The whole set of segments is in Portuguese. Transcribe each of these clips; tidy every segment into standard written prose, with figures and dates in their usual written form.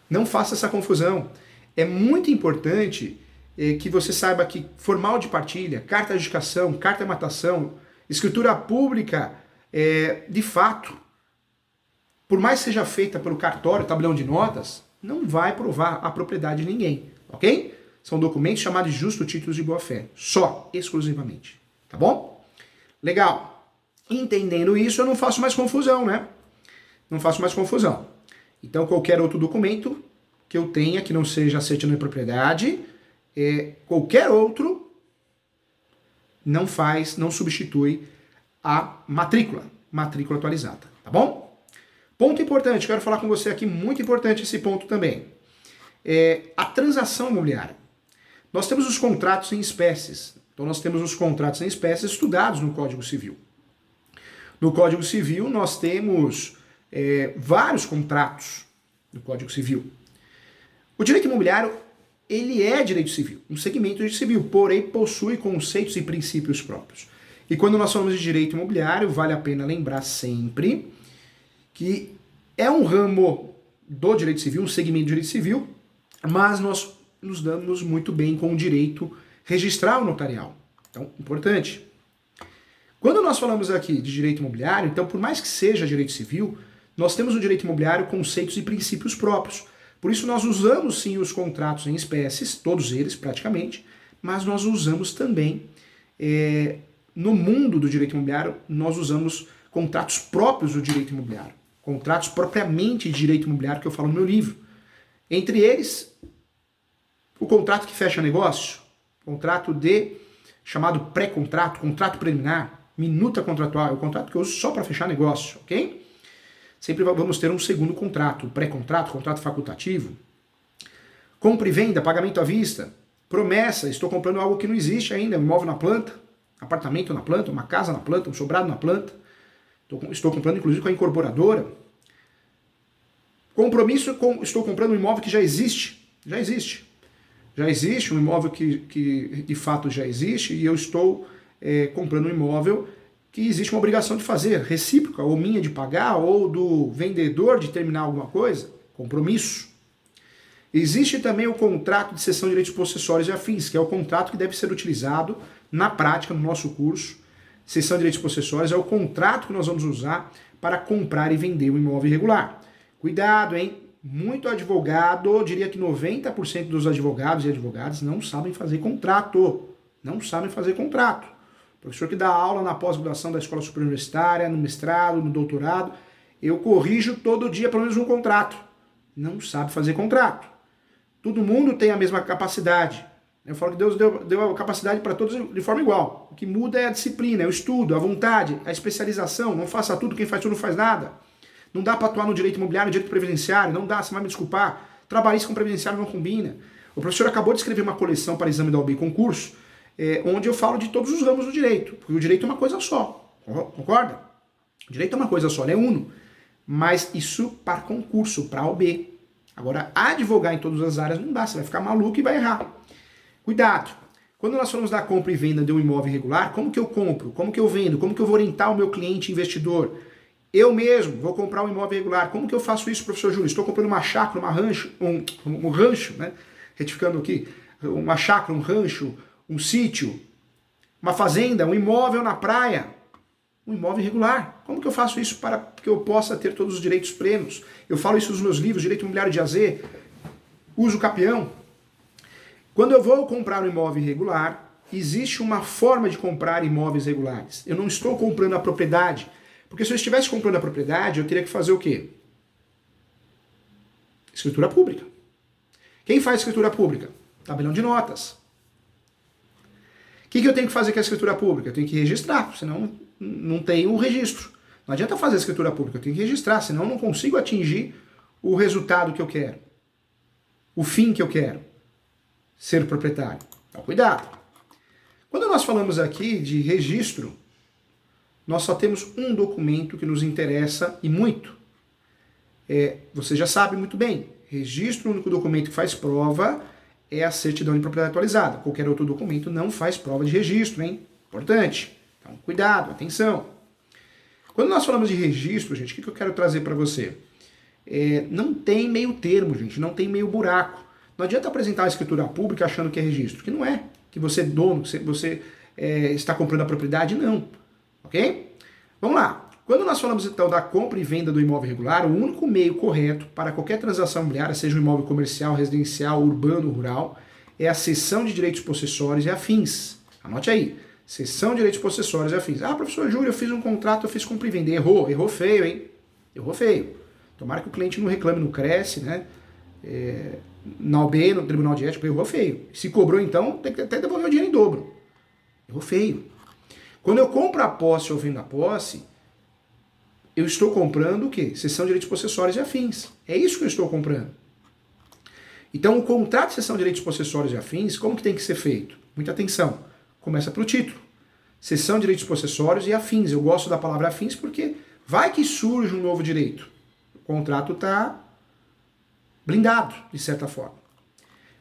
Não faça essa confusão. É muito importante que você saiba que formal de partilha, carta de adjudicação, carta de matação, escritura pública, de fato, por mais que seja feita pelo cartório, tabelião de notas, não vai provar a propriedade de ninguém, ok? São documentos chamados de justo títulos de boa-fé, só, exclusivamente, tá bom? Legal. Entendendo isso, eu não faço mais confusão, né? Não faço mais confusão. Então, qualquer outro documento que eu tenha, que não seja a certidão de propriedade, qualquer outro, não substitui a matrícula atualizada, tá bom? Ponto importante, quero falar com você aqui, muito importante esse ponto também. A transação imobiliária. Nós temos os contratos em espécies. Então nós temos os contratos em espécies estudados no Código Civil. No Código Civil nós temos vários contratos no Código Civil. O direito imobiliário, ele é direito civil, um segmento de direito civil, porém possui conceitos e princípios próprios. E quando nós falamos de direito imobiliário, vale a pena lembrar sempre que é um ramo do direito civil, um segmento do direito civil, mas nós nos damos muito bem com o direito registral notarial. Então, importante. Quando nós falamos aqui de direito imobiliário, então, por mais que seja direito civil, nós temos no direito imobiliário conceitos e princípios próprios. Por isso nós usamos sim os contratos em espécies, todos eles praticamente, mas nós usamos também, no mundo do direito imobiliário, nós usamos contratos próprios do direito imobiliário. Contratos propriamente de direito imobiliário que eu falo no meu livro. Entre eles, o contrato que fecha negócio, contrato chamado pré-contrato, contrato preliminar, minuta contratual, é o contrato que eu uso só para fechar negócio, ok? Sempre vamos ter um segundo contrato, pré-contrato, contrato facultativo. Compra e venda, pagamento à vista, promessa, estou comprando algo que não existe ainda, um imóvel na planta, apartamento na planta, uma casa na planta, um sobrado na planta. Estou comprando inclusive com a incorporadora. Compromisso, estou comprando um imóvel que já existe. Já existe. Já existe um imóvel que de fato já existe e eu estou comprando um imóvel que existe uma obrigação de fazer, recíproca, ou minha de pagar, ou do vendedor de terminar alguma coisa. Compromisso. Existe também o contrato de cessão de direitos possessórios e afins, que é o contrato que deve ser utilizado na prática no nosso curso. Cessão de direitos possessórios é o contrato que nós vamos usar para comprar e vender um imóvel irregular. Cuidado, hein? Muito advogado, eu diria que 90% dos advogados e advogadas não sabem fazer contrato. Não sabem fazer contrato. O professor que dá aula na pós-graduação da escola superior universitária, no mestrado, no doutorado, eu corrijo todo dia pelo menos um contrato. Não sabe fazer contrato. Todo mundo tem a mesma capacidade. Eu falo que Deus deu a capacidade para todos de forma igual. O que muda é a disciplina, é o estudo, a vontade, a especialização. Não faça tudo, quem faz tudo não faz nada. Não dá para atuar no direito imobiliário, no direito previdenciário, não dá, você vai me desculpar. Trabalhista com previdenciário não combina. O professor acabou de escrever uma coleção para exame da OAB concurso, onde eu falo de todos os ramos do direito, porque o direito é uma coisa só, concorda? O direito é uma coisa só, ele é uno. Mas isso para concurso, para OAB. Agora, advogar em todas as áreas não dá, você vai ficar maluco e vai errar. Cuidado! Quando nós falamos da compra e venda de um imóvel irregular, como que eu compro? Como que eu vendo? Como que eu vou orientar o meu cliente investidor? Eu mesmo vou comprar um imóvel irregular. Como que eu faço isso, professor Júlio? Estou comprando uma chácara, um rancho, né? Retificando aqui, uma chácara, um rancho, um sítio, uma fazenda, um imóvel na praia, um imóvel irregular. Como que eu faço isso para que eu possa ter todos os direitos plenos? Eu falo isso nos meus livros, Direito Imobiliário de AZ, Uso Capião. Quando eu vou comprar um imóvel irregular, existe uma forma de comprar imóveis regulares. Eu não estou comprando a propriedade, porque se eu estivesse comprando a propriedade, eu teria que fazer o quê? Escritura pública. Quem faz escritura pública? Tabelião de notas. O que eu tenho que fazer com a escritura pública? Eu tenho que registrar, senão não tem o registro. Não adianta fazer a escritura pública, eu tenho que registrar, senão eu não consigo atingir o resultado que eu quero. O fim que eu quero. Ser proprietário. Então, cuidado. Quando nós falamos aqui de registro, nós só temos um documento que nos interessa e muito. Você já sabe muito bem. Registro, o único documento que faz prova é a certidão de propriedade atualizada. Qualquer outro documento não faz prova de registro, hein? Importante. Então, cuidado, atenção. Quando nós falamos de registro, gente, o que eu quero trazer para você? Não tem meio termo, gente, não tem meio buraco. Não adianta apresentar a escritura pública achando que é registro, que não é, que você é dono, que você está comprando a propriedade, não. Ok? Vamos lá. Quando nós falamos então da compra e venda do imóvel irregular, o único meio correto para qualquer transação imobiliária, seja um imóvel comercial, residencial, urbano, rural, é a cessão de direitos possessórios e afins. Anote aí. Cessão de direitos possessórios e afins. Ah, professor Júlio, eu fiz um contrato, eu fiz compra e venda. Errou feio, hein? Errou feio. Tomara que o cliente não reclame, não cresce, né? Na OB, no Tribunal de Ética, errou feio. Se cobrou então, tem que até devolver o dinheiro em dobro. Errou feio. Quando eu compro a posse ou vendo a posse, eu estou comprando o quê? Cessão de direitos possessórios e afins. É isso que eu estou comprando. Então, o contrato de cessão de direitos possessórios e afins, como que tem que ser feito? Muita atenção. Começa pelo título. Cessão de direitos possessórios e afins. Eu gosto da palavra afins porque vai que surge um novo direito. O contrato está blindado, de certa forma.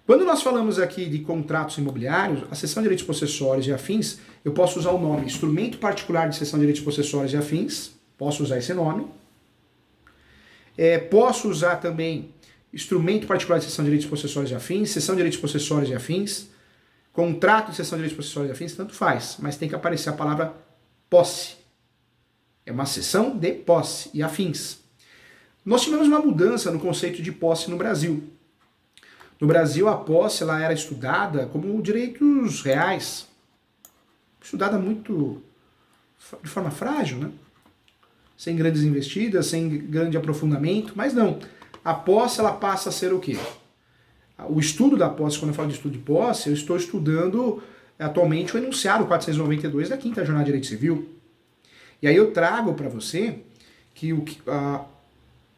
Quando nós falamos aqui de contratos imobiliários, a cessão de direitos possessórios e afins, eu posso usar o nome instrumento particular de cessão de direitos possessórios e afins. Posso usar esse nome. Posso usar também instrumento particular de cessão de direitos possessórios e afins, cessão de direitos possessórios e afins, contrato de cessão de direitos possessórios e afins, tanto faz, mas tem que aparecer a palavra posse. É uma cessão de posse e afins. Nós tivemos uma mudança no conceito de posse no Brasil. No Brasil, a posse ela era estudada como direitos reais. Estudada muito de forma frágil, né? Sem grandes investidas, sem grande aprofundamento, mas não. A posse ela passa a ser o quê? O estudo da posse, quando eu falo de estudo de posse, eu estou estudando atualmente o enunciado 492 da 5ª Jornada de Direito Civil. E aí eu trago para você que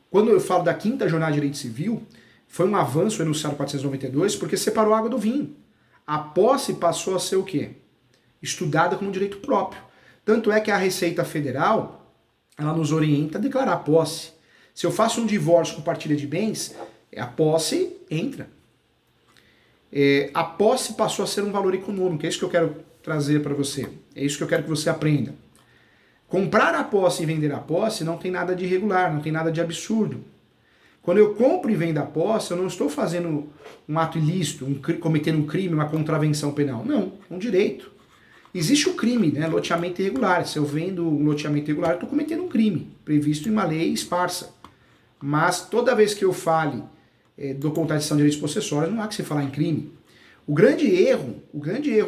quando eu falo da 5ª Jornada de Direito Civil, foi um avanço o enunciado 492 porque separou a água do vinho. A posse passou a ser o quê? Estudada como direito próprio. Tanto é que a Receita Federal ela nos orienta a declarar posse. Se eu faço um divórcio com partilha de bens, a posse entra. A posse passou a ser um valor econômico, é isso que eu quero trazer para você. É isso que eu quero que você aprenda. Comprar a posse e vender a posse não tem nada de irregular, não tem nada de absurdo. Quando eu compro e vendo a posse, eu não estou fazendo um ato ilícito, cometendo um crime, uma contravenção penal. Não, é um direito. Existe o crime, né? Loteamento irregular. Se eu vendo um loteamento irregular, eu estou cometendo um crime, previsto em uma lei esparsa. Mas toda vez que eu fale do contrato de cessão de direitos possessórios, não há que se falar em crime. O grande erro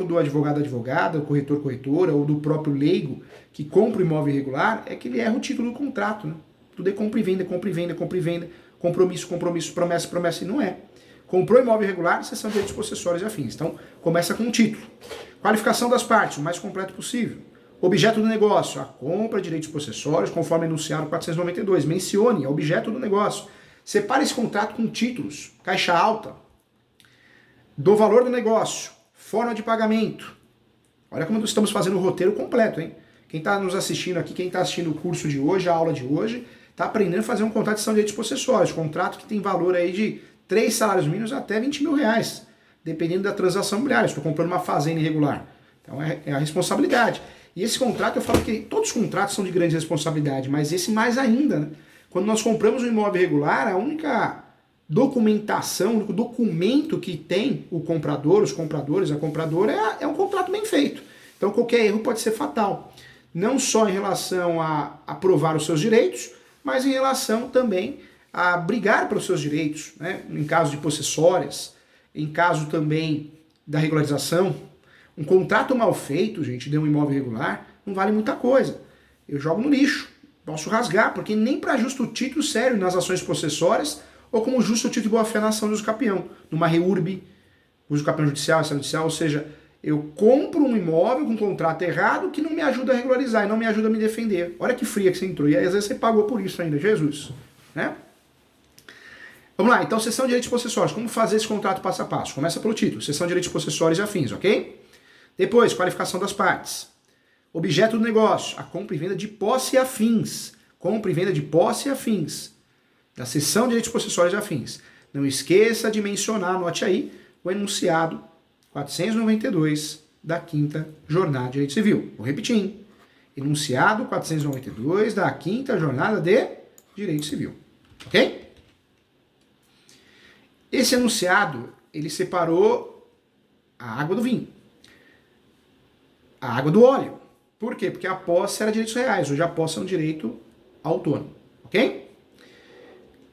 do advogado-advogada, do corretor-corretora, ou do próprio leigo que compra o imóvel irregular, é que ele erra o título do contrato, né? Tudo é compra e venda, compra e venda, compra e venda, compromisso, compromisso, promessa, promessa, e não é. Comprou imóvel irregular, cessão de direitos possessórios e afins. Então, começa com o título. Qualificação das partes, o mais completo possível. Objeto do negócio, a compra de direitos possessórios, conforme enunciado 492. Mencione, é objeto do negócio. Separe esse contrato com títulos, caixa alta, do valor do negócio, forma de pagamento. Olha como estamos fazendo o roteiro completo, hein? Quem está nos assistindo aqui, quem está assistindo o curso de hoje, a aula de hoje, está aprendendo a fazer um contrato de cessão de direitos possessórios. Contrato que tem valor aí de 3 salários mínimos até 20 mil reais, dependendo da transação imobiliária. Estou comprando uma fazenda irregular. Então é a responsabilidade. E esse contrato, eu falo que todos os contratos são de grande responsabilidade, mas esse mais ainda, né? Quando nós compramos um imóvel irregular, a única documentação, o único documento que tem o comprador, os compradores, a compradora, é um contrato bem feito. Então qualquer erro pode ser fatal. Não só em relação a provar os seus direitos, mas em relação também a brigar pelos seus direitos, né? Em caso de possessórias, em caso também da regularização. Um contrato mal feito, gente, de um imóvel irregular, não vale muita coisa. Eu jogo no lixo, posso rasgar, porque nem para justo título sério nas ações possessórias ou como justo título de boa-fé na ação de uso capião, numa REURB, uso capião judicial, extrajudicial, ou seja, eu compro um imóvel com um contrato errado que não me ajuda a regularizar e não me ajuda a me defender. Olha que fria que você entrou. E às vezes você pagou por isso ainda, Jesus. Né? Vamos lá, então, cessão de direitos possessórios. Como fazer esse contrato passo a passo? Começa pelo título, cessão de direitos possessórios e afins, ok? Depois, qualificação das partes. Objeto do negócio, a compra e venda de posse e afins. Compra e venda de posse e afins. Da cessão de direitos possessórios e afins. Não esqueça de mencionar, anote aí, o enunciado 492 da 5ª Jornada de Direito Civil. Vou repetir, hein? Enunciado 492 da 5ª Jornada de Direito Civil. Ok? Esse enunciado, ele separou a água do vinho, a água do óleo. Por quê? Porque a posse era direitos reais, hoje a posse é um direito autônomo, ok?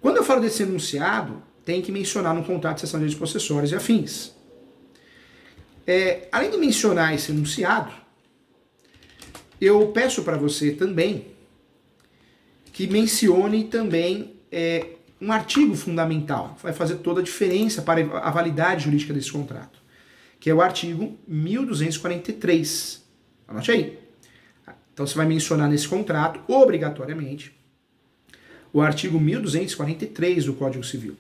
Quando eu falo desse enunciado, tem que mencionar no contrato de cessão de direitos possessórios e afins. Além de mencionar esse enunciado, eu peço para você também que mencione também um artigo fundamental, vai fazer toda a diferença para a validade jurídica desse contrato, que é o artigo 1243. Anote aí. Então você vai mencionar nesse contrato, obrigatoriamente, o artigo 1243 do Código Civil.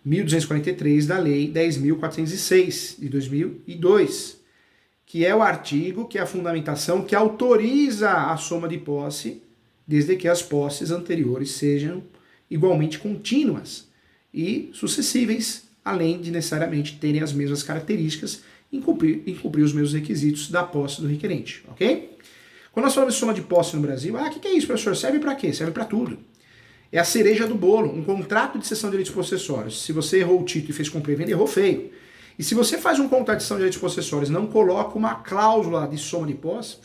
1243 da Lei 10.406 de 2002, que é o artigo, que é a fundamentação que autoriza a soma de posse, desde que as posses anteriores sejam igualmente contínuas e sucessíveis, além de necessariamente terem as mesmas características e cumprir os mesmos requisitos da posse do requerente, ok? Quando nós falamos de soma de posse no Brasil, o que é isso, professor? Serve para quê? Serve para tudo. É a cereja do bolo, um contrato de cessão de direitos possessórios. Se você errou o título e fez compra e venda, errou feio. E se você faz um contrato de cessão de direitos possessórios e não coloca uma cláusula de soma de posse,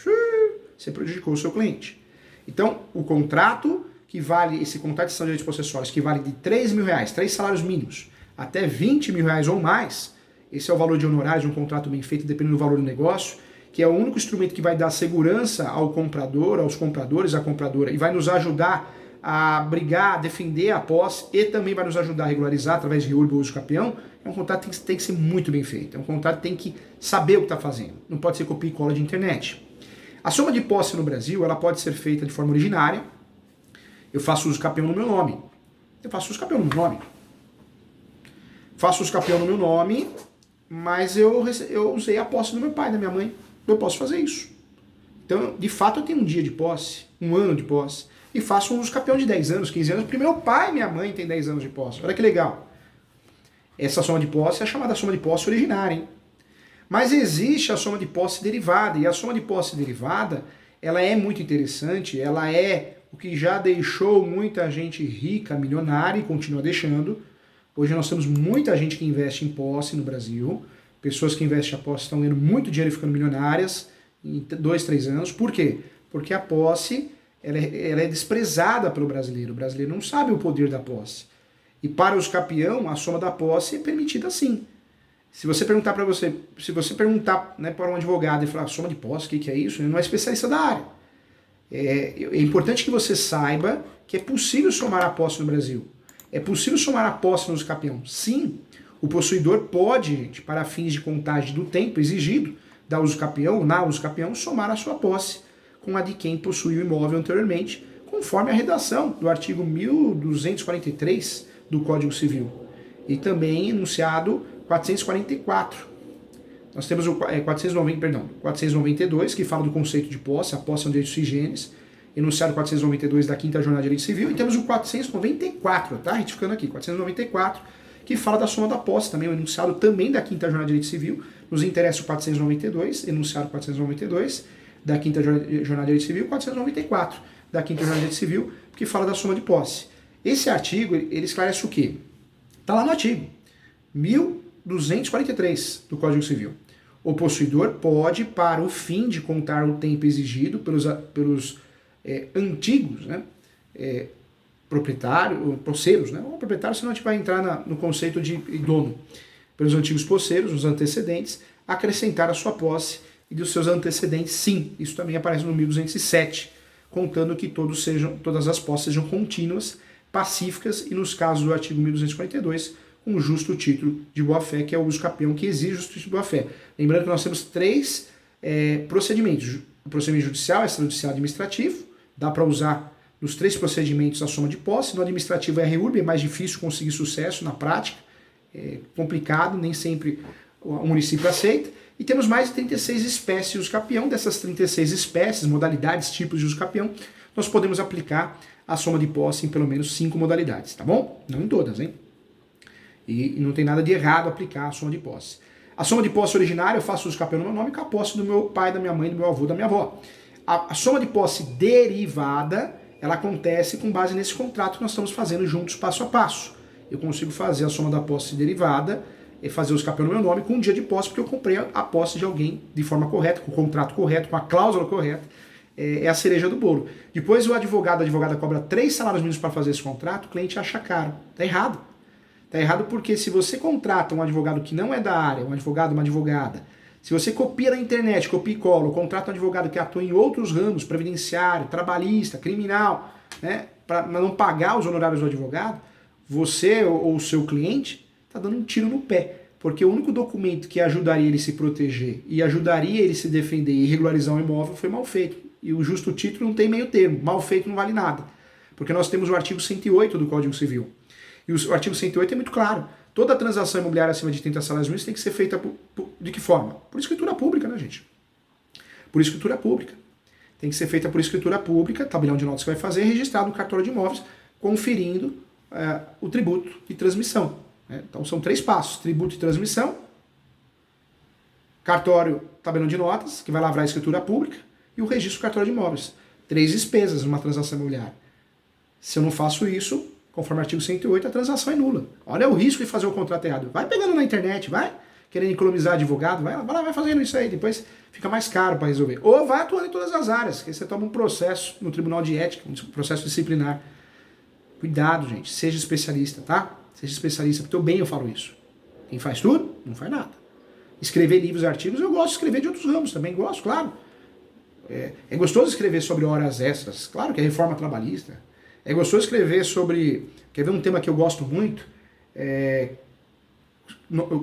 você prejudicou o seu cliente. Então, o contrato que vale, esse contrato de cessão de direitos possessórios, que vale de R$3.000, 3 salários mínimos, até R$20.000 ou mais, esse é o valor de honorário de um contrato bem feito, dependendo do valor do negócio, que é o único instrumento que vai dar segurança ao comprador, aos compradores, à compradora, e vai nos ajudar a brigar, a defender a posse, e também vai nos ajudar a regularizar através de reúbe ou uso capião. É um contrato que tem que ser muito bem feito, é um contrato que tem que saber o que está fazendo, não pode ser copia e cola de internet. A soma de posse no Brasil, ela pode ser feita de forma originária. Eu faço uso capião no meu nome. Faço uso capião no meu nome, mas eu usei a posse do meu pai, da minha mãe. Eu posso fazer isso. Então, de fato, eu tenho um dia de posse, um ano de posse, e faço um uso capião de 10 anos, 15 anos, porque meu pai e minha mãe têm 10 anos de posse. Olha que legal. Essa soma de posse é a chamada soma de posse originária, hein? Mas existe a soma de posse derivada, e a soma de posse derivada, ela é muito interessante, ela é o que já deixou muita gente rica, milionária, e continua deixando. Hoje nós temos muita gente que investe em posse no Brasil, pessoas que investem em posse estão ganhando muito dinheiro e ficando milionárias em 2, 3 anos. Por quê? Porque a posse ela é desprezada pelo brasileiro. O brasileiro não sabe o poder da posse. E para os capião, a soma da posse é permitida sim. Se você perguntar para para um advogado e falar soma de posse, o que é isso? Ele não é especialista da área. É importante que você saiba que é possível somar a posse no Brasil. É possível somar a posse no uso capião. Sim, o possuidor pode, gente, para fins de contagem do tempo exigido na uso capião, somar a sua posse com a de quem possui o imóvel anteriormente, conforme a redação do artigo 1243 do Código Civil. E também enunciado 444. Nós temos o 492, que fala do conceito de posse, a posse é um direito sui generis, enunciado 492 da 5ª Jornada de Direito Civil, e temos o 494, tá? Retificando aqui, 494, que fala da soma da posse, também o enunciado também da 5ª Jornada de Direito Civil. Nos interessa o 492, enunciado 492 da 5ª Jornada de Direito Civil, 494 da 5ª Jornada de Direito Civil, que fala da soma de posse. Esse artigo, ele esclarece o quê? Está lá no artigo 1243 do Código Civil. O possuidor pode, para o fim de contar o tempo exigido pelos antigos, né, proprietários, posseiros, né, ou proprietário, senão a gente vai entrar no conceito de dono, pelos antigos posseiros, os antecedentes, acrescentar a sua posse e dos seus antecedentes, sim. Isso também aparece no 1207, contando que todas as posses sejam contínuas, pacíficas e, nos casos do artigo 1242, um justo título de boa-fé, que é o uso capião, que exige justo título de boa-fé. Lembrando que nós temos 3 procedimentos. O procedimento judicial, extrajudicial e administrativo. Dá para usar nos 3 procedimentos a soma de posse. No administrativo é reúbe, é mais difícil conseguir sucesso na prática. É complicado, nem sempre o município aceita. E temos mais de 36 espécies de uso capião. Dessas 36 espécies, modalidades, tipos de uso capião, nós podemos aplicar a soma de posse em pelo menos 5 modalidades, tá bom? Não em todas, hein? E não tem nada de errado aplicar a soma de posse. A soma de posse originária eu faço uso capião no meu nome com a posse do meu pai, da minha mãe, do meu avô, da minha avó. A soma de posse derivada, ela acontece com base nesse contrato que nós estamos fazendo juntos passo a passo. eu consigo fazer a soma da posse derivada e fazer os capião no meu nome com um dia de posse, porque eu comprei a posse de alguém de forma correta, com o contrato correto, com a cláusula correta. É a cereja do bolo. Depois o advogado, a advogada cobra 3 salários mínimos para fazer esse contrato, o cliente acha caro. Tá errado. Tá errado porque se você contrata um advogado que não é da área, um advogado, uma advogada, se você copia na internet, copia e cola, contrata um advogado que atua em outros ramos, previdenciário, trabalhista, criminal, né, para não pagar os honorários do advogado, você ou o seu cliente está dando um tiro no pé. Porque o único documento que ajudaria ele a se proteger e ajudaria ele a se defender e regularizar um imóvel foi mal feito. E o justo título não tem meio termo. Mal feito não vale nada. Porque nós temos o artigo 108 do Código Civil. E o artigo 108 é muito claro. Toda transação imobiliária acima de 30 salários mínimos tem que ser feita de que forma? Por escritura pública, né, gente? Por escritura pública. Tem que ser feita por escritura pública, tabelião de notas que vai fazer, registrado no cartório de imóveis, conferindo o tributo de transmissão. Né? Então são 3 passos. Tributo de transmissão, cartório, tabelião de notas, que vai lavrar a escritura pública, e o registro do cartório de imóveis. 3 despesas numa transação imobiliária. Se eu não faço isso, conforme o artigo 108, a transação é nula. Olha o risco de fazer o contrato errado. Vai pegando na internet, vai querendo economizar advogado, vai fazendo isso aí, depois fica mais caro para resolver. Ou vai atuando em todas as áreas, que você toma um processo no Tribunal de Ética, um processo disciplinar. Cuidado, gente, seja especialista, tá? Seja especialista, porque eu bem eu falo isso. Quem faz tudo, não faz nada. Escrever livros e artigos, eu gosto de escrever de outros ramos também, gosto, claro. É gostoso escrever sobre horas extras, claro que é reforma trabalhista. É gostoso escrever sobre, quer ver um tema que eu gosto muito?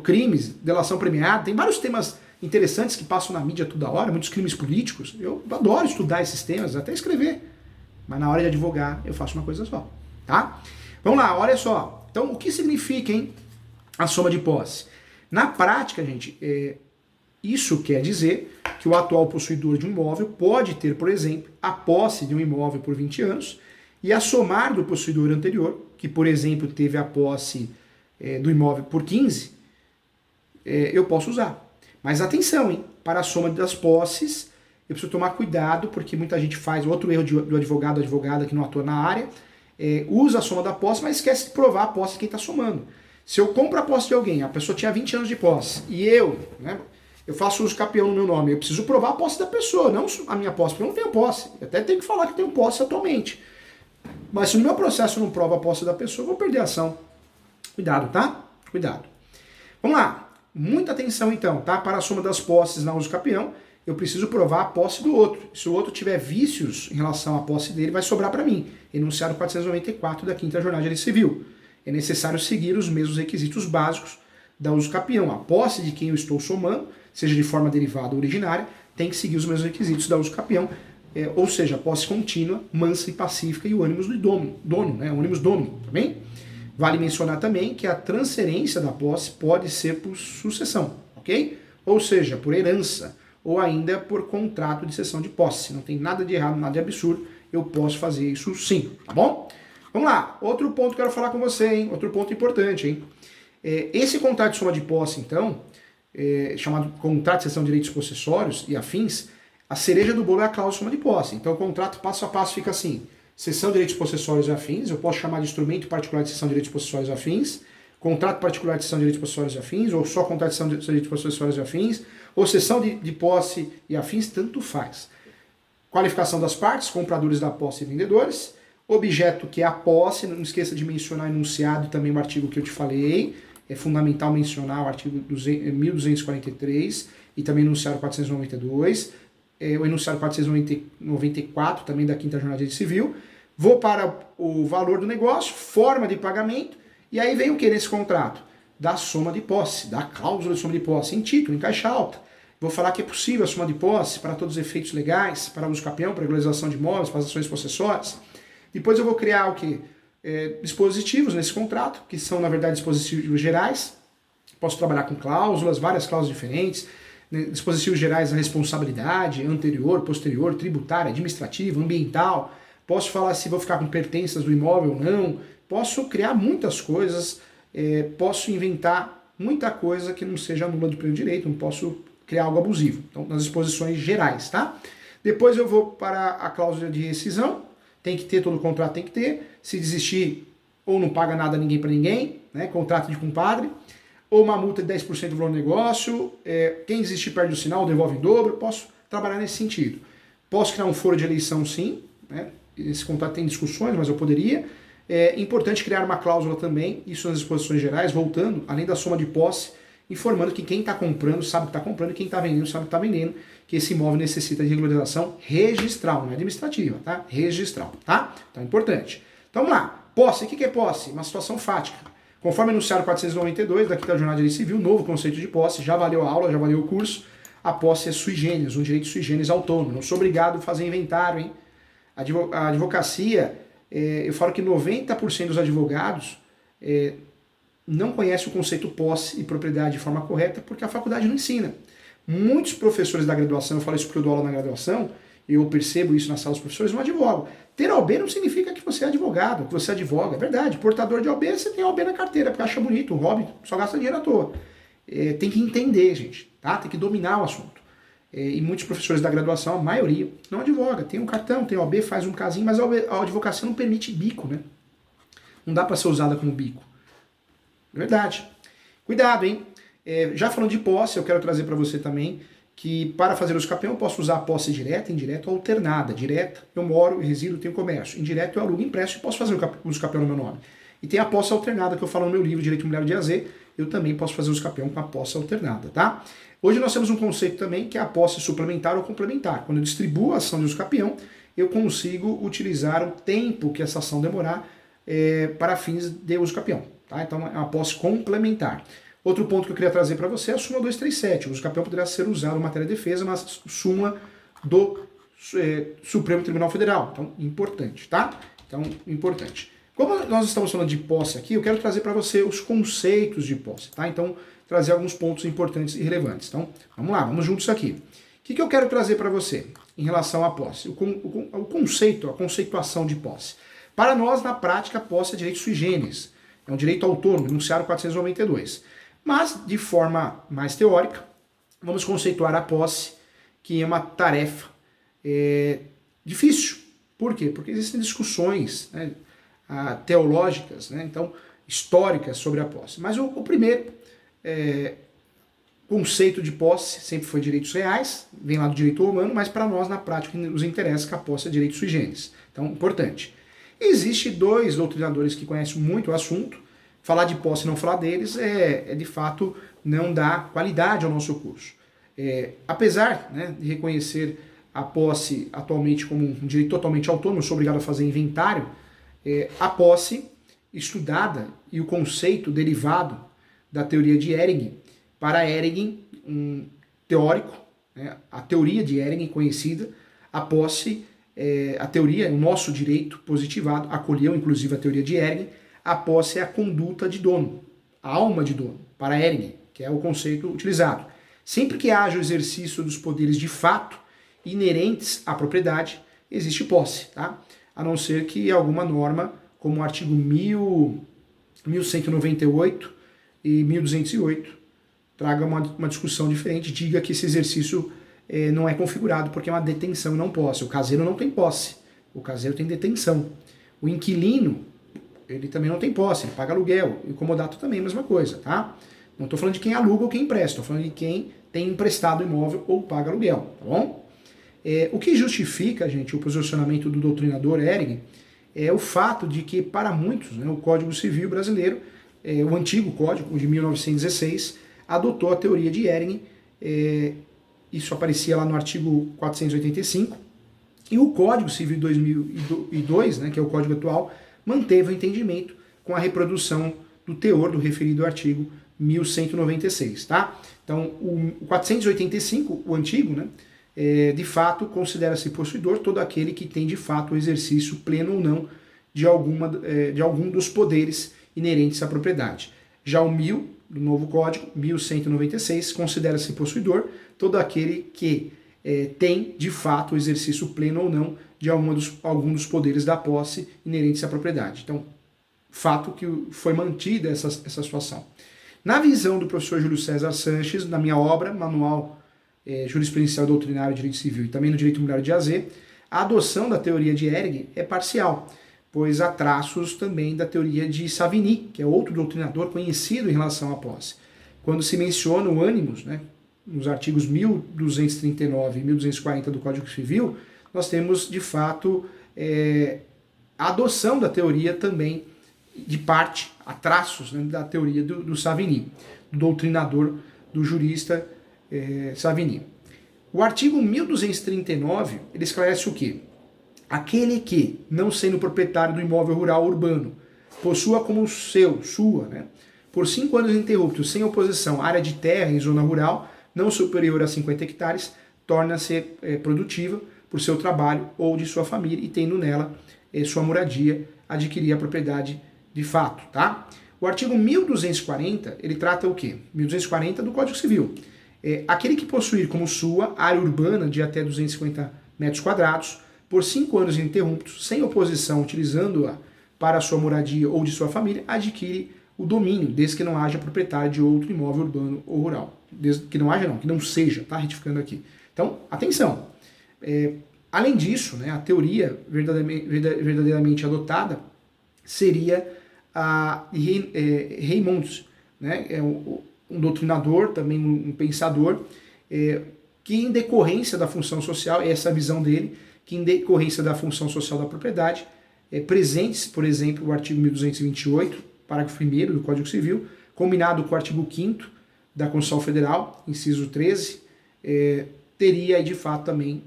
Crimes, delação premiada, tem vários temas interessantes que passam na mídia toda hora, muitos crimes políticos. Eu adoro estudar esses temas, até escrever. Mas na hora de advogar, eu faço uma coisa só, tá? Vamos lá, olha só. Então, o que significa, hein, a soma de posse? Na prática, gente, isso quer dizer que o atual possuidor de um imóvel pode ter, por exemplo, a posse de um imóvel por 20 anos e a somar do possuidor anterior, que, por exemplo, teve a posse do imóvel por 15, eu posso usar. Mas atenção, hein? Para a soma das posses, eu preciso tomar cuidado, porque muita gente faz outro erro do advogado ou advogada que não atua na área, usa a soma da posse, mas esquece de provar a posse de quem está somando. Se eu compro a posse de alguém, a pessoa tinha 20 anos de posse, e eu faço uso capião no meu nome, eu preciso provar a posse da pessoa, não a minha posse, porque eu não tenho posse. Eu até tenho que falar que tenho posse atualmente. Mas se no meu processo não prova a posse da pessoa, eu vou perder a ação. Cuidado, tá? Cuidado. Vamos lá. Muita atenção então, tá? Para a soma das posses na uso capião, eu preciso provar a posse do outro. Se o outro tiver vícios em relação à posse dele, vai sobrar para mim. Enunciado 494 da 5ª Jornada de Direito Civil. É necessário seguir os mesmos requisitos básicos da uso capião. A posse de quem eu estou somando, seja de forma derivada ou originária, tem que seguir os mesmos requisitos da uso capião. Ou seja, a posse contínua, mansa e pacífica e o ânimos do dono, né? O ânimos domini, tá bem? Vale mencionar também que a transferência da posse pode ser por sucessão, ok? Ou seja, por herança, ou ainda por contrato de cessão de posse. Não tem nada de errado, nada de absurdo, eu posso fazer isso sim, tá bom? Vamos lá, outro ponto que eu quero falar com você, hein? Outro ponto importante, hein? Esse contrato de soma de posse, então, chamado contrato de cessão de direitos possessórios e afins, a cereja do bolo é a cláusula de soma de posse. Então o contrato passo a passo fica assim: cessão de direitos possessórios e afins, eu posso chamar de instrumento particular de cessão de direitos possessórios e afins, contrato particular de cessão de direitos possessórios e afins, ou só contrato de cessão de direitos possessórios e afins, ou cessão de posse e afins, tanto faz. Qualificação das partes, compradores da posse e vendedores, objeto que é a posse, não esqueça de mencionar enunciado também o artigo que eu te falei, é fundamental mencionar o artigo 1243 e também enunciado 492, o enunciado 494 também da 5ª Jornada de Direito Civil. Vou para o valor do negócio, forma de pagamento, e aí vem o que nesse contrato? Da soma de posse, da cláusula de soma de posse, em título, em caixa alta. Vou falar que é possível a soma de posse para todos os efeitos legais, para uso capião, para regularização de imóveis, para as ações possessórias. Depois eu vou criar o que? Dispositivos nesse contrato, que são na verdade dispositivos gerais. Posso trabalhar com cláusulas, várias cláusulas diferentes, dispositivos gerais da responsabilidade, anterior, posterior, tributária, administrativa, ambiental. Posso falar se vou ficar com pertenças do imóvel ou não. Posso criar muitas coisas, posso inventar muita coisa que não seja nula do pleno direito, não posso criar algo abusivo. Então, nas disposições gerais, tá? Depois eu vou para a cláusula de rescisão, tem que ter, todo contrato tem que ter. Se desistir, ou não paga nada a ninguém para ninguém, né? Contrato de compadre, ou uma multa de 10% do valor do negócio, quem desistir perde o sinal, devolve em dobro, posso trabalhar nesse sentido. Posso criar um foro de eleição, sim, né? Esse contrato tem discussões, mas eu poderia. É importante criar uma cláusula também, isso nas disposições gerais, voltando, além da soma de posse, informando que quem está comprando sabe que está comprando e quem está vendendo sabe que está vendendo, que esse imóvel necessita de regularização registral, não é administrativa, tá? Registral, tá? Então é importante. Então vamos lá. Posse, o que é posse? Uma situação fática. Conforme anunciado 492 da Quinta Jornada de Direito Civil, novo conceito de posse, já valeu a aula, já valeu o curso, a posse é sui generis, um direito sui generis autônomo. Não sou obrigado a fazer inventário, hein? A advocacia, eu falo que 90% dos advogados não conhecem o conceito posse e propriedade de forma correta porque a faculdade não ensina. Muitos professores da graduação, eu falo isso porque eu dou aula na graduação, eu percebo isso na sala dos professores, não advogam. Ter OAB não significa que você é advogado, que você advoga. É verdade, portador de OAB, você tem OAB na carteira, porque acha bonito, um hobby, só gasta dinheiro à toa. Tem que entender, gente, tá? Tem que dominar o assunto. E muitos professores da graduação, a maioria, não advoga. Tem um cartão, tem OAB, faz um casinho, mas a advocacia não permite bico, né? Não dá para ser usada como bico. Verdade. Cuidado, hein? Já falando de posse, eu quero trazer para você também que para fazer uso capião eu posso usar a posse direta, indireta ou alternada. Direta, eu moro, resido, tenho comércio. Indireta, eu alugo, empresto e posso fazer o uso capião no meu nome. E tem a posse alternada que eu falo no meu livro Direito Imobiliário de A a Z, eu também posso fazer uso capião com a posse alternada, tá? Hoje nós temos um conceito também que é a posse suplementar ou complementar. Quando eu distribuo a ação de uso capião, eu consigo utilizar o tempo que essa ação demorar para fins de uso capião. Tá? Então é uma posse complementar. Outro ponto que eu queria trazer para você é a súmula 237. O uso capião poderá ser usado em matéria de defesa, mas súmula do Supremo Tribunal Federal. Então, importante, tá? Então, importante. Como nós estamos falando de posse aqui, eu quero trazer para você os conceitos de posse, tá? Então, trazer alguns pontos importantes e relevantes. Então, vamos lá, vamos juntos aqui. O que eu quero trazer para você em relação à posse? O conceito, a conceituação de posse. Para nós, na prática, a posse é direito sui generis. É um direito autônomo, enunciado 492. Mas, de forma mais teórica, vamos conceituar a posse, que é uma tarefa difícil. Por quê? Porque existem discussões, né, teológicas, né, então, históricas sobre a posse. Mas o primeiro conceito de posse sempre foi direitos reais, vem lá do direito romano, mas para nós, na prática, nos interessa que a posse é direito sui generis. Então, importante. Existem dois doutrinadores que conhecem muito o assunto. Falar de posse e não falar deles de fato não dá qualidade ao nosso curso. Apesar, né, de reconhecer a posse atualmente como um direito totalmente autônomo, sou obrigado a fazer inventário, a posse estudada e o conceito derivado da teoria de Ehring, para Ehring, um teórico, né, a teoria de Ehring conhecida, a posse, a teoria, o nosso direito positivado, acolheu inclusive a teoria de Ehring. A posse é a conduta de dono, a alma de dono, para Ehring, que é o conceito utilizado. Sempre que haja o exercício dos poderes de fato inerentes à propriedade, existe posse, tá? A não ser que alguma norma, como o artigo 1198 e 1208, traga uma discussão diferente, diga que esse exercício não é configurado porque é uma detenção e não posse. O caseiro não tem posse, o caseiro tem detenção. O inquilino, ele também não tem posse, ele paga aluguel. E o comodato também, a mesma coisa, tá? Não estou falando de quem aluga ou quem empresta, estou falando de quem tem emprestado o imóvel ou paga aluguel, tá bom? O que justifica, gente, o posicionamento do doutrinador Ehring é o fato de que, para muitos, né, o Código Civil brasileiro, o antigo Código de 1916, adotou a teoria de Ehring, isso aparecia lá no artigo 485, e o Código Civil de 2002, né, que é o Código atual, manteve o entendimento com a reprodução do teor do referido artigo 1196, tá? Então, o 485, o antigo, né, de fato, considera-se possuidor todo aquele que tem de fato o exercício pleno ou não de algum dos poderes inerentes à propriedade. Já o 1000, do novo Código, 1196, considera-se possuidor todo aquele que tem de fato o exercício pleno ou não de algum dos poderes da posse inerentes à propriedade. Então, fato que foi mantida essa situação. Na visão do professor Júlio César Sanches, na minha obra, Manual Jurisprudencial Doutrinário de Direito Civil e também no Direito Imobiliário de A a Z, a adoção da teoria de Ehring é parcial, pois há traços também da teoria de Savigny, que é outro doutrinador conhecido em relação à posse. Quando se menciona o ânimos, né, nos artigos 1239 e 1240 do Código Civil, nós temos, de fato, a adoção da teoria também, de parte, a traços, né, da teoria do Savigny, do doutrinador, do jurista Savigny. O artigo 1239, ele esclarece o quê? Aquele que, não sendo proprietário do imóvel rural urbano, possua como sua, né, por 5 anos ininterruptos, sem oposição, área de terra em zona rural, não superior a 50 hectares, torna-se produtiva por seu trabalho ou de sua família e tendo nela sua moradia, adquirir a propriedade de fato, tá? O artigo 1240, ele trata o quê? 1240 do Código Civil. Aquele que possuir como sua área urbana de até 250 metros quadrados, por 5 anos ininterruptos, sem oposição, utilizando-a para sua moradia ou de sua família, adquire o domínio, desde que não haja proprietário de outro imóvel urbano ou rural. Desde que não haja, não, que não seja, tá? Retificando aqui. Então, atenção. Além disso, né, a teoria verdadeiramente adotada seria a Raymonds, né, um doutrinador, também um pensador, que em decorrência da função social, essa é a visão dele, que em decorrência da função social da propriedade, presentes, por exemplo, o artigo 1228, parágrafo 1º do Código Civil, combinado com o artigo 5º da Constituição Federal, inciso 13, teria de fato também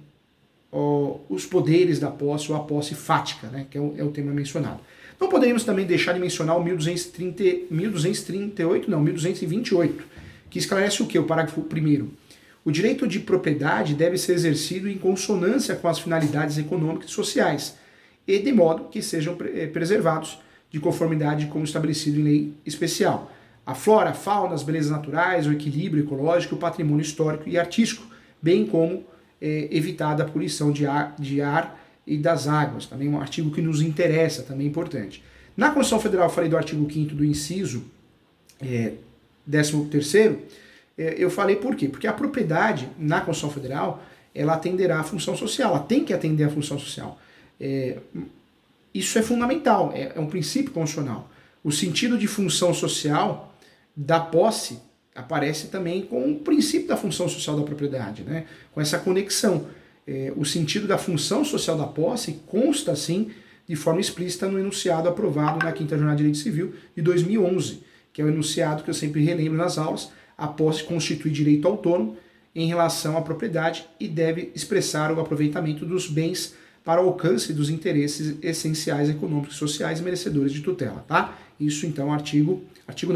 os poderes da posse, ou a posse fática, né, que é o tema mencionado. Não poderíamos também deixar de mencionar o 1228, que esclarece o que? O parágrafo 1º. O direito de propriedade deve ser exercido em consonância com as finalidades econômicas e sociais, e de modo que sejam preservados de conformidade com o estabelecido em lei especial. A flora, a fauna, as belezas naturais, o equilíbrio ecológico, o patrimônio histórico e artístico, bem como evitada a poluição de ar e das águas. Também um artigo que nos interessa, também importante. Na Constituição Federal, eu falei do artigo 5º do inciso 13º, eu falei por quê? Porque a propriedade na Constituição Federal, ela atenderá à função social, ela tem que atender à função social. Isso é fundamental, é um princípio constitucional. O sentido de função social da posse aparece também com o princípio da função social da propriedade, né? Com essa conexão. O sentido da função social da posse consta, assim, de forma explícita no enunciado aprovado na 5ª Jornada de Direito Civil de 2011, que é o enunciado que eu sempre relembro nas aulas: a posse constitui direito autônomo em relação à propriedade e deve expressar o aproveitamento dos bens para o alcance dos interesses essenciais econômicos e sociais merecedores de tutela, tá? Isso, então,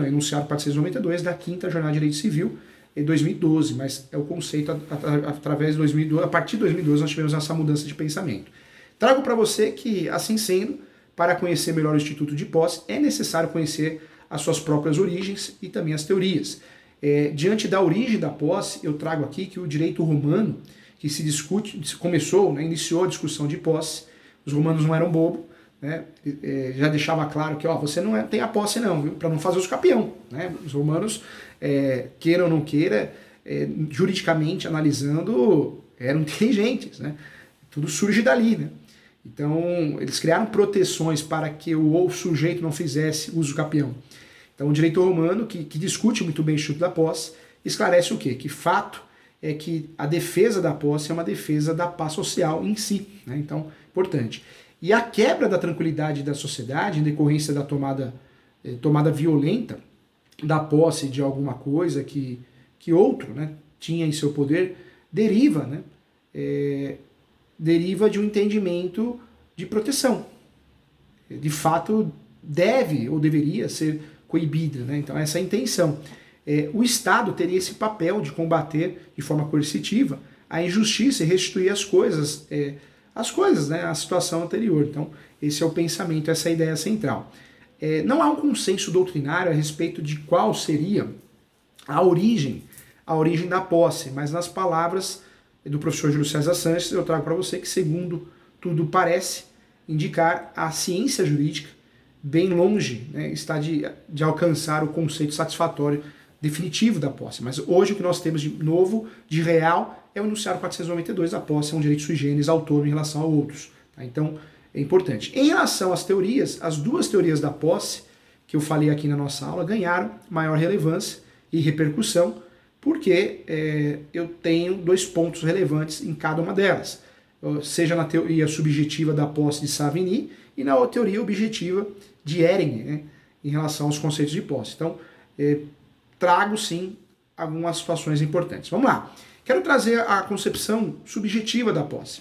enunciado 492 da 5ª Jornada de Direito Civil, em 2012, mas é o conceito através de 2012, a partir de 2012 nós tivemos essa mudança de pensamento. Trago para você que, assim sendo, para conhecer melhor o Instituto de Posse, é necessário conhecer as suas próprias origens e também as teorias. Diante da origem da posse, eu trago aqui que o direito romano, que se discute, começou, né, iniciou a discussão de posse, os romanos não eram bobo, né, já deixava claro que você não tem a posse não, viu, para não fazer os campeão, né? Os romanos, queira ou não queira, juridicamente analisando, eram inteligentes, né? Tudo surge dali, né? Então, eles criaram proteções para que o sujeito não fizesse uso campeão. Então, o direito romano, que discute muito bem o Instituto da Posse, esclarece o quê? Que fato é que a defesa da posse é uma defesa da paz social em si, né? Então, importante. E a quebra da tranquilidade da sociedade, em decorrência da tomada violenta da posse de alguma coisa que outro, né, tinha em seu poder, deriva, né, deriva de um entendimento de proteção. De fato, deve ou deveria ser coibida, né? Então, essa é a intenção. O Estado teria esse papel de combater de forma coercitiva a injustiça e restituir as coisas, né, a situação anterior. Então, esse é o pensamento, essa é a ideia central. Não há um consenso doutrinário a respeito de qual seria a origem da posse, mas nas palavras do professor Júlio César Sanches, eu trago para você que, segundo tudo parece indicar, a ciência jurídica bem longe, né, está de alcançar o conceito satisfatório definitivo da posse. Mas hoje o que nós temos de novo, de real, é o enunciado 492, a posse é um direito sui generis autônomo em relação a outros. Tá? Então, é importante. Em relação às teorias, as duas teorias da posse, que eu falei aqui na nossa aula, ganharam maior relevância e repercussão, porque eu tenho 2 pontos relevantes em cada uma delas, seja na teoria subjetiva da posse de Savigny e na teoria objetiva de Ehring, né, em relação aos conceitos de posse. Então, trago sim algumas situações importantes. Vamos lá. Quero trazer a concepção subjetiva da posse.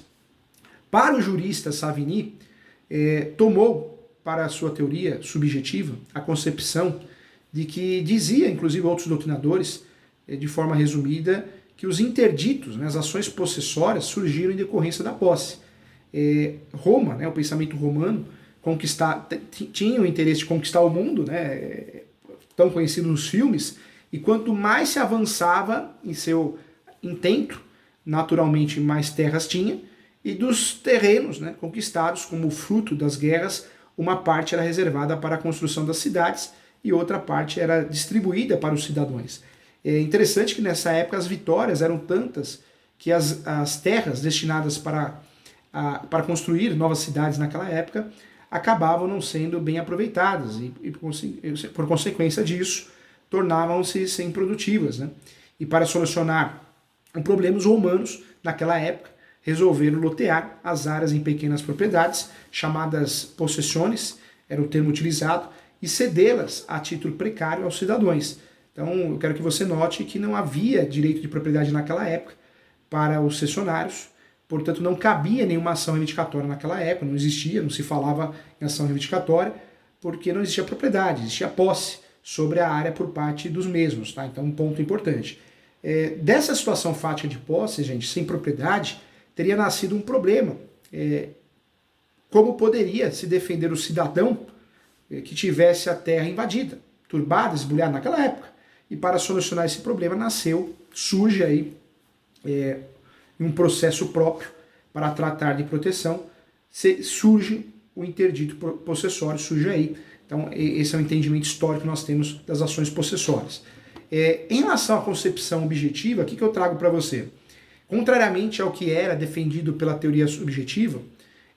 Para o jurista Savigny, tomou para a sua teoria subjetiva a concepção de que dizia, inclusive outros doutrinadores, de forma resumida, que os interditos, né, as ações possessórias, surgiram em decorrência da posse. Roma, né, o pensamento romano, tinha o interesse de conquistar o mundo, né, tão conhecido nos filmes, e quanto mais se avançava em seu intento, naturalmente mais terras tinha, e dos terrenos, né, conquistados como fruto das guerras, uma parte era reservada para a construção das cidades e outra parte era distribuída para os cidadãos. É interessante que nessa época as vitórias eram tantas que as terras destinadas para construir novas cidades naquela época acabavam não sendo bem aproveitadas e por consequência disso, tornavam-se sem produtivas, né? E para solucionar o problema, os romanos, naquela época, resolveram lotear as áreas em pequenas propriedades, chamadas possessiones, era o termo utilizado, e cedê-las a título precário aos cidadãos. Então, eu quero que você note que não havia direito de propriedade naquela época para os cessionários, portanto, não cabia nenhuma ação reivindicatória naquela época, não existia, não se falava em ação reivindicatória, porque não existia propriedade, existia posse sobre a área por parte dos mesmos, tá? Então, um ponto importante. Dessa situação fática de posse, gente, sem propriedade, teria nascido um problema. Como poderia se defender o cidadão que tivesse a terra invadida, turbada, esbulhada naquela época? E para solucionar esse problema surge aí um processo próprio para tratar de proteção, surge o interdito possessório, surge aí. Então, esse é o entendimento histórico que nós temos das ações possessórias. Em relação à concepção objetiva, o que eu trago para você? Contrariamente ao que era defendido pela teoria subjetiva,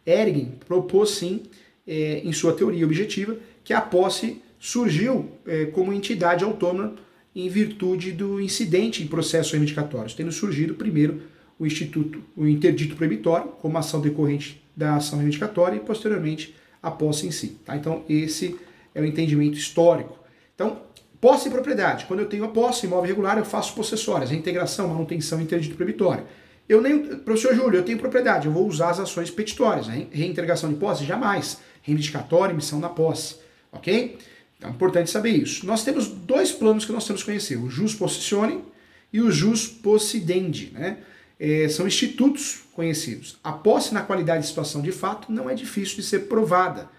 Ehring propôs sim, em sua teoria objetiva, que a posse surgiu como entidade autônoma em virtude do incidente em processos reivindicatórios, tendo surgido primeiro o interdito proibitório, como ação decorrente da ação reivindicatória, e posteriormente a posse em si. Tá? Então esse é o entendimento histórico. Então, posse e propriedade. Quando eu tenho a posse, imóvel regular, eu faço possessórias, reintegração, manutenção, interdito proibitório. Professor Júlio, eu tenho propriedade, eu vou usar as ações petitórias. Reintegração de posse? Jamais. Reivindicatória, emissão da posse. Ok? Então é importante saber isso. Nós temos 2 planos que nós temos que conhecer, o jus possessione e o jus possidendi, né? São institutos conhecidos. A posse na qualidade de situação de fato não é difícil de ser provada.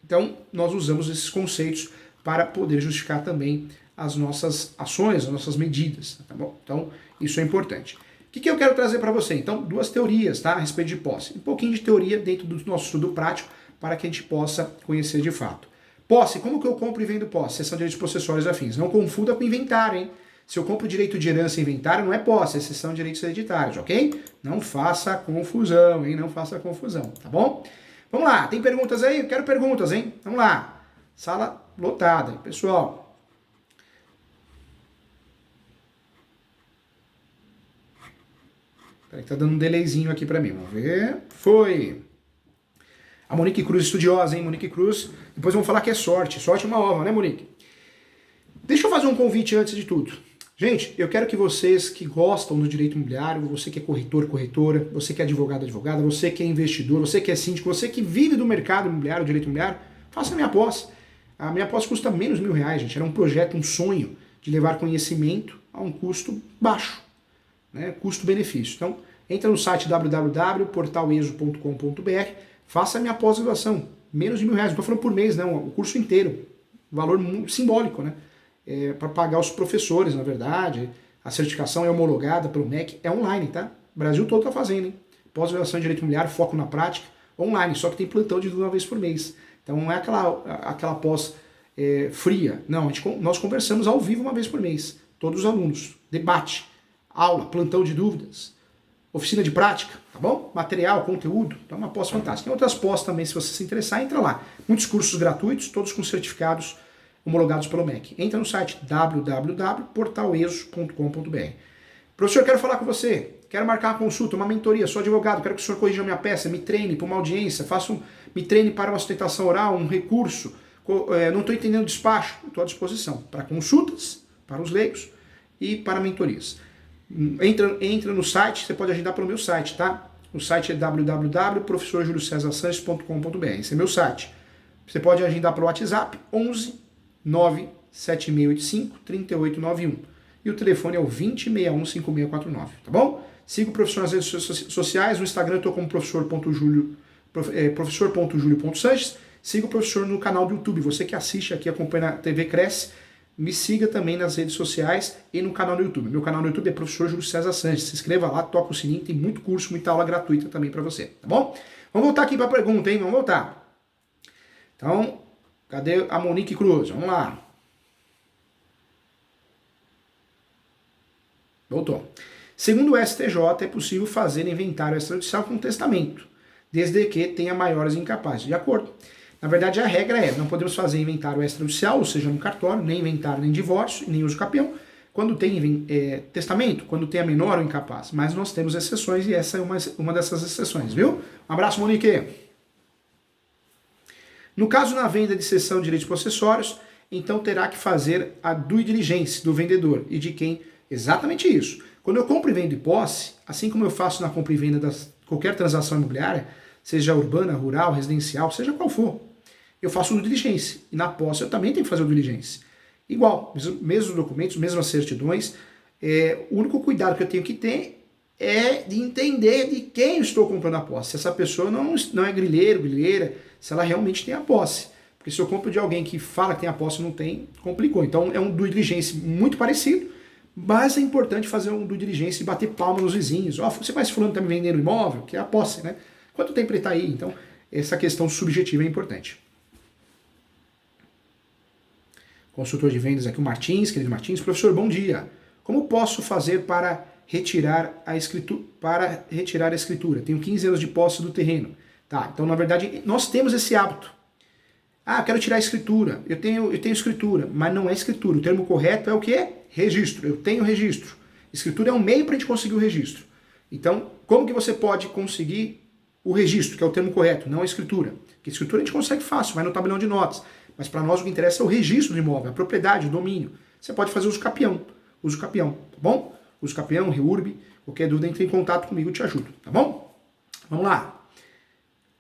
Então, nós usamos esses conceitos para poder justificar também as nossas ações, as nossas medidas. Tá bom? Então, isso é importante. O que eu quero trazer para você? Então, 2 teorias, tá, a respeito de posse. Um pouquinho de teoria dentro do nosso estudo prático para que a gente possa conhecer de fato. Posse, como que eu compro e vendo posse? Seção de direitos possessórios e afins. Não confunda com inventário, hein? Se eu compro direito de herança e inventário, não é posse, é seção de direitos hereditários, ok? Não faça confusão, hein? Não faça confusão, tá bom? Vamos lá, tem perguntas aí? Eu quero perguntas, hein? Vamos lá. Sala lotada, pessoal. Peraí que tá dando um delayzinho aqui pra mim, vamos ver. Foi. A Monique Cruz, estudiosa, hein? Monique Cruz. Depois vamos falar que é sorte. Sorte é uma ova, né, Monique? Deixa eu fazer um convite antes de tudo. Gente, eu quero que vocês que gostam do direito imobiliário, você que é corretor, corretora, você que é advogado, advogada, você que é investidor, você que é síndico, você que vive do mercado imobiliário, direito imobiliário, faça a minha posse. A minha posse custa menos de R$1.000, gente. Era um projeto, um sonho de levar conhecimento a um custo baixo, né? Custo-benefício. Então, entra no site www.portaleso.com.br, faça a minha pós-graduação. Menos de R$1.000, não estou falando por mês, não, o curso inteiro. Valor simbólico, né? Para pagar os professores, na verdade. A certificação é homologada pelo MEC, é online, tá? O Brasil todo está fazendo, hein? Pós-graduação em Direito Imobiliário, foco na prática, online, só que tem plantão de 1 vez por mês. Então não é aquela pós fria. Não, nós conversamos ao vivo 1 vez por mês. Todos os alunos. Debate, aula, plantão de dúvidas. oficina de prática, tá bom? Material, conteúdo, então é uma pós fantástica. Tem outras pós também, se você se interessar, entra lá. Muitos cursos gratuitos, todos com certificados homologados pelo MEC. Entra no site www.portaleso.com.br. Professor, quero falar com você, quero marcar uma consulta, uma mentoria, sou advogado, quero que o senhor corrija a minha peça, me treine para uma audiência, me treine para uma sustentação oral, um recurso, não estou entendendo o despacho, estou à disposição para consultas, para os leigos e para mentorias. Entra no site, você pode agendar pelo meu site, tá? O site é www.professorjuliocesarsanches.com.br, esse é meu site. Você pode agendar pelo WhatsApp 11 97685 3891 e o telefone é o 20615649, tá bom? Siga o professor nas redes sociais, no Instagram eu estou como professor.julio.sanches. Siga o professor no canal do YouTube, você que assiste aqui, acompanha a TV Cresce, me siga também nas redes sociais e no canal do YouTube. Meu canal no YouTube é Professor Júlio César Sanches. Se inscreva lá, toca o sininho, tem muito curso, muita aula gratuita também para você, tá bom? Vamos voltar aqui para a pergunta, hein? Vamos voltar. Então, cadê a Monique Cruz? Vamos lá. Voltou. Segundo o STJ, é possível fazer inventário extrajudicial com testamento, desde que tenha maiores incapazes. De acordo. Na verdade, a regra é, não podemos fazer inventário extrajudicial, ou seja, no cartório, nem inventário, nem divórcio, nem uso capião, quando tem testamento, quando tem a menor ou incapaz. Mas nós temos exceções e essa é uma dessas exceções, viu? Um abraço, Monique. No caso, na venda de cessão de direitos possessórios, então terá que fazer a due diligence do vendedor e de quem... Exatamente isso. Quando eu compro e vendo de posse, assim como eu faço na compra e venda de qualquer transação imobiliária, seja urbana, rural, residencial, seja qual for, eu faço o due diligence. E na posse eu também tenho que fazer o due diligence. Igual, mesmos documentos, mesmas certidões. O único cuidado que eu tenho que ter é de entender de quem eu estou comprando a posse. Se essa pessoa não é grileiro, grileira, se ela realmente tem a posse. Porque se eu compro de alguém que fala que tem a posse e não tem, complicou. Então é um due diligence muito parecido, mas é importante fazer um due diligence e bater palma nos vizinhos. Você conhece fulano que está me vendendo imóvel? Que é a posse, né? Quanto tempo ele está aí? Então, essa questão subjetiva é importante. Consultor de vendas aqui, o Martins, querido Martins. Professor, bom dia. Como posso fazer para retirar a escritura? Tenho 15 anos de posse do terreno. Tá, então na verdade nós temos esse hábito. Ah, quero tirar a escritura. Eu tenho escritura, mas não é escritura. O termo correto é o quê? Registro. Eu tenho registro. Escritura é um meio para a gente conseguir o registro. Então, como que você pode conseguir o registro, que é o termo correto, não a escritura? Porque a escritura a gente consegue fácil, vai no tabelão de notas. Mas para nós o que interessa é o registro do imóvel, a propriedade, o domínio. Você pode fazer uso capião, tá bom? Uso capião, reurb, qualquer dúvida entre em contato comigo, eu te ajudo, tá bom? Vamos lá.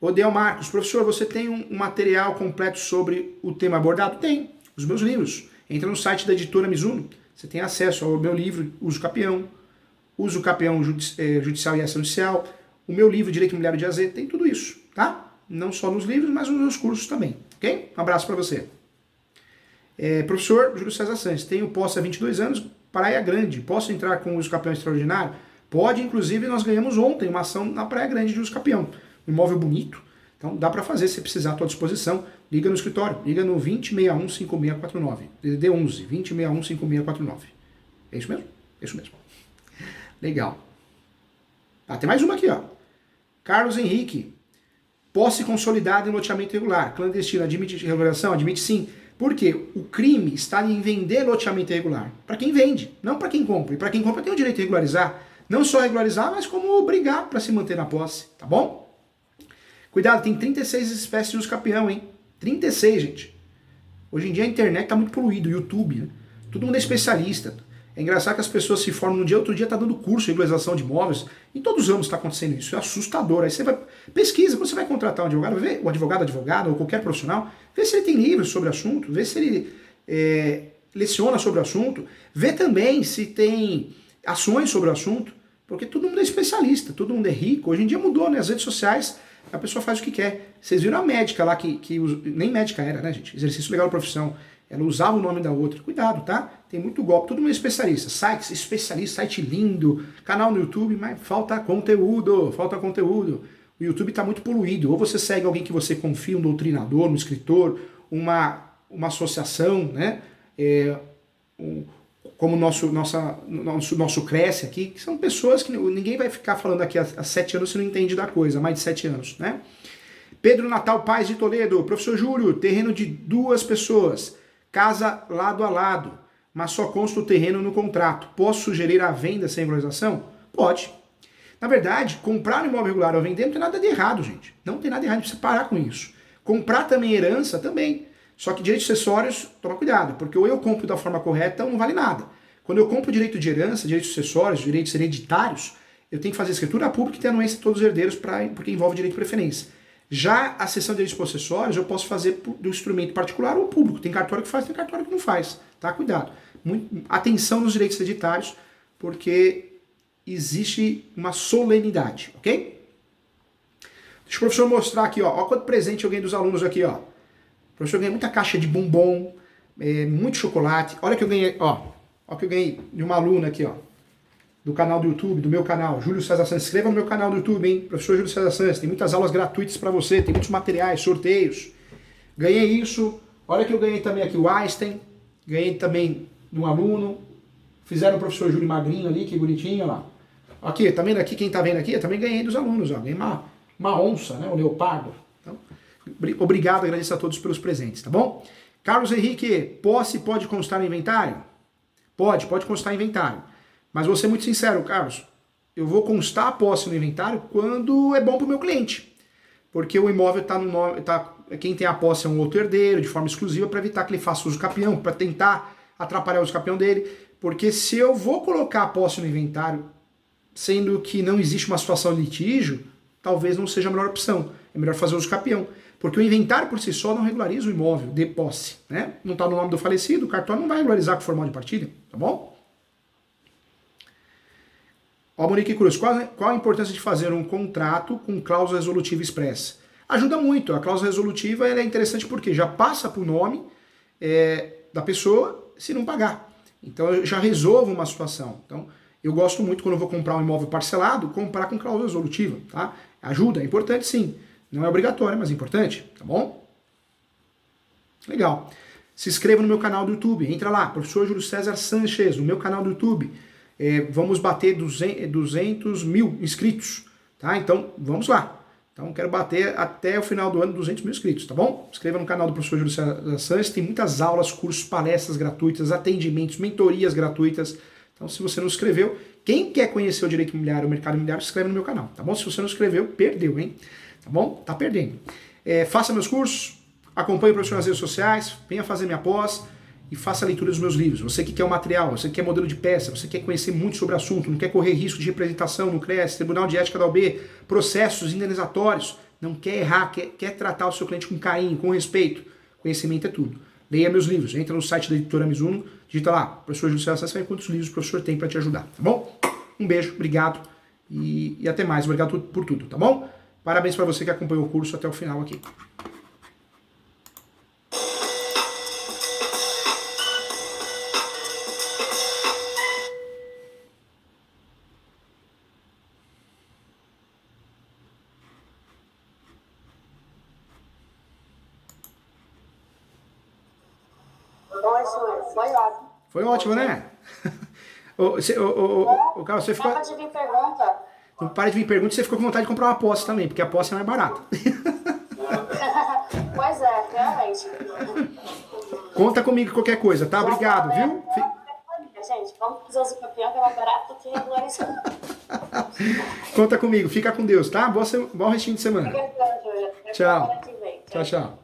Odel Marcos, professor, você tem um material completo sobre o tema abordado? Tem, os meus livros. Entra no site da editora Mizuno, você tem acesso ao meu livro Uso Capião Judicial e Extrajudicial, o meu livro Direito Imobiliário de AZ, tem tudo isso, tá? Não só nos livros, mas nos meus cursos também, ok? Um abraço para você. Professor Júlio César Sanches, tenho posse há 22 anos, Praia Grande, posso entrar com o uso capião extraordinário? Pode, inclusive nós ganhamos ontem uma ação na Praia Grande de uso capião. Um imóvel bonito, então dá para fazer, se precisar, à tua disposição, liga no escritório, liga no 20615649, DDD 11, 20615649. É isso mesmo? É isso mesmo. Legal. Tem mais uma aqui, ó. Carlos Henrique, posse consolidada em loteamento irregular, clandestino, admite regulação? Admite sim. Por quê? O crime está em vender loteamento irregular. Para quem vende, não para quem compra. E para quem compra tem o direito de regularizar. Não só regularizar, mas como brigar para se manter na posse, tá bom? Cuidado, tem 36 espécies de uso capião, hein? 36, gente. Hoje em dia a internet está muito poluída, o YouTube, né? Todo mundo é especialista. É engraçado que as pessoas se formam num dia, outro dia está dando curso de regularização de imóveis. Em todos os anos está acontecendo isso, é assustador. Aí você vai, pesquisa, você vai contratar um advogado, vê o advogado, ou qualquer profissional, vê se ele tem livros sobre o assunto, vê se ele leciona sobre o assunto, vê também se tem ações sobre o assunto, porque todo mundo é especialista, todo mundo é rico. Hoje em dia mudou, né? As redes sociais, a pessoa faz o que quer. Vocês viram a médica lá, nem médica era, né, gente? Exercício legal da profissão. Ela usava o nome da outra. Cuidado, tá? Tem muito golpe. Todo mundo é especialista. Sites especialista, site lindo, canal no YouTube, mas falta conteúdo, O YouTube está muito poluído. Ou você segue alguém que você confia, um doutrinador, um escritor, uma associação, né? como nosso Cresce aqui, que são pessoas que ninguém vai ficar falando aqui há 7 anos se não entende da coisa, mais de 7 anos, né? Pedro Natal Paz de Toledo, professor Júlio, terreno de 2 pessoas, casa lado a lado, mas só consta o terreno no contrato. Posso sugerir a venda sem regularização? Pode. Na verdade, comprar um imóvel regular ou vender não tem nada de errado, gente. Não tem nada de errado, precisa parar com isso. Comprar também herança, também. Só que direitos acessórios, toma cuidado, porque ou eu compro da forma correta ou não vale nada. Quando eu compro direito de herança, direitos acessórios, direitos hereditários, eu tenho que fazer escritura pública e ter anuência de todos os herdeiros, porque envolve direito de preferência. Já a cessão de direitos possessórios, eu posso fazer do instrumento particular ou público. Tem cartório que faz, tem cartório que não faz. Tá? Cuidado. Atenção nos direitos hereditários, porque existe uma solenidade, ok? Deixa o professor mostrar aqui, ó. Olha quanto presente eu ganhei dos alunos aqui, ó. O professor ganhei muita caixa de bombom, muito chocolate. Olha que eu ganhei, ó. Olha que eu ganhei de uma aluna aqui, ó. Do canal do YouTube, do meu canal, Júlio César Santos. Se inscreva no meu canal do YouTube, hein? Professor Júlio César Santos. Tem muitas aulas gratuitas para você, tem muitos materiais, sorteios. Ganhei isso. Olha que eu ganhei também aqui o Einstein. Ganhei também de um aluno. Fizeram o professor Júlio Magrinho ali, que bonitinho, ó lá. Aqui, tá vendo aqui? Quem tá vendo aqui? Eu também ganhei dos alunos, ó. Ganhei uma onça, né? Um leopardo. Então, obrigado, agradeço a todos pelos presentes, tá bom? Carlos Henrique, posse pode constar no inventário? Pode constar no inventário. Mas vou ser muito sincero, Carlos, eu vou constar a posse no inventário quando é bom para o meu cliente. Porque o imóvel está no nome, quem tem a posse é um outro herdeiro, de forma exclusiva, para evitar que ele faça uso capião, para tentar atrapalhar o uso capião dele. Porque se eu vou colocar a posse no inventário, sendo que não existe uma situação de litígio, talvez não seja a melhor opção. É melhor fazer uso capião. Porque o inventário por si só não regulariza o imóvel de posse, né? Não está no nome do falecido, o cartório não vai regularizar com o formal de partilha, tá bom? Ó, Monique Cruz, qual a importância de fazer um contrato com cláusula resolutiva expressa? Ajuda muito. A cláusula resolutiva ela é interessante porque já passa para o nome da pessoa se não pagar. Então eu já resolvo uma situação. Então eu gosto muito, quando eu vou comprar um imóvel parcelado, comprar com cláusula resolutiva. Tá? Ajuda, é importante sim. Não é obrigatório, mas é importante. Tá bom? Legal. Se inscreva no meu canal do YouTube. Entra lá, professor Júlio César Sanches, no meu canal do YouTube. Vamos bater 200 mil inscritos, tá? Então, vamos lá. Então, quero bater até o final do ano 200 mil inscritos, tá bom? Se inscreva no canal do professor Júlio César Sanches, tem muitas aulas, cursos, palestras gratuitas, atendimentos, mentorias gratuitas. Então, se você não se inscreveu, quem quer conhecer o direito imobiliário, o mercado imobiliário, se inscreve no meu canal, tá bom? Se você não se inscreveu, perdeu, hein? Tá bom? Tá perdendo. Faça meus cursos, acompanhe o professor nas redes sociais, venha fazer minha pós, e faça a leitura dos meus livros. Você que quer o material, você que quer modelo de peça, você quer conhecer muito sobre o assunto, não quer correr risco de representação no CRES, Tribunal de Ética da OAB, processos indenizatórios, não quer errar, quer tratar o seu cliente com carinho, com respeito. Conhecimento é tudo. Leia meus livros, entra no site da editora Mizuno, digita lá, professor Júlio César, você vai ver quantos livros o professor tem para te ajudar, tá bom? Um beijo, obrigado e até mais. Obrigado por tudo, tá bom? Parabéns para você que acompanhou o curso até o final aqui. Foi ótimo. Foi ótimo, né? Carlos, você ficou... Para de vir pergunta. Não para de vir pergunta, você ficou com vontade de comprar uma posse também, porque a posse é mais barata. Pois é, realmente. Conta comigo qualquer coisa, tá? Obrigado, viu? Gente, vamos fazer o campeão que é mais barato do que regularizar. Conta comigo, fica com Deus, tá? Bom restinho de semana. Fica com Deus, Júlia. Tchau. Tchau, tchau.